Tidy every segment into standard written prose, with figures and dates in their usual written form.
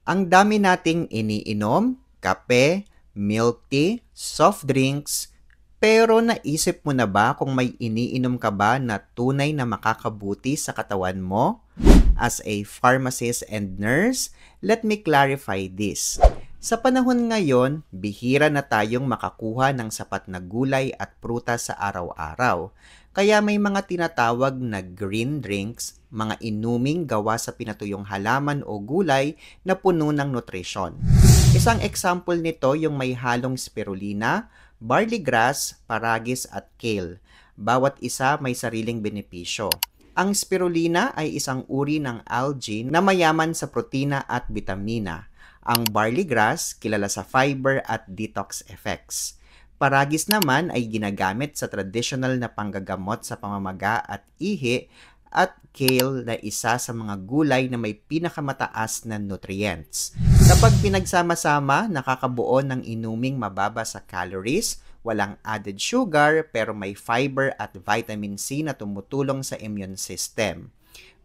Ang dami nating iniinom, kape, milk tea, soft drinks, pero naisip mo na ba kung may iniinom ka ba na tunay na makakabuti sa katawan mo? As a pharmacist and nurse, let me clarify this. Sa panahon ngayon, bihira na tayong makakuha ng sapat na gulay at prutas sa araw-araw. Kaya may mga tinatawag na green drinks, mga inuming gawa sa pinatuyong halaman o gulay na puno ng nutrisyon. Isang example nito yung may halong spirulina, barley grass, paragis at kale. Bawat isa may sariling benepisyo. Ang spirulina ay isang uri ng algae na mayaman sa protina at bitamina. Ang barley grass, kilala sa fiber at detox effects. Paragis naman ay ginagamit sa traditional na panggagamot sa pamamaga at ihi, at kale na isa sa mga gulay na may pinakamataas na nutrients. Kapag pinagsama-sama, nakakabuo ng inuming mababa sa calories, walang added sugar pero may fiber at vitamin C na tumutulong sa immune system.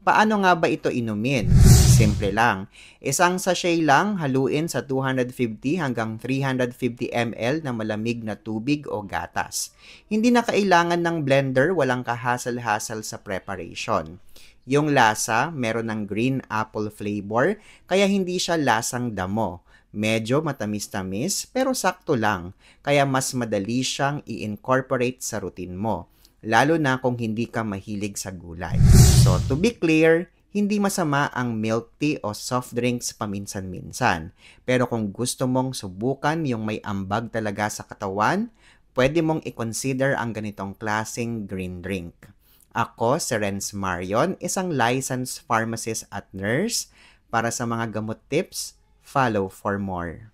Paano nga ba ito inumin? Simple lang. Isang sachet lang haluin sa 250 hanggang 350 ml na malamig na tubig o gatas. Hindi na kailangan ng blender, walang kahasal-hasal sa preparation. Yung lasa, meron ng green apple flavor, kaya hindi siya lasang damo. Medyo matamis-tamis pero sakto lang, kaya mas madali siyang i-incorporate sa routine mo. Lalo na kung hindi ka mahilig sa gulay. So, to be clear, hindi masama ang milk tea o soft drinks paminsan-minsan. Pero kung gusto mong subukan yung may ambag talaga sa katawan, pwede mong i-consider ang ganitong klaseng green drink. Ako, si Renz Marion, isang licensed pharmacist at nurse. Para sa mga gamot tips, follow for more.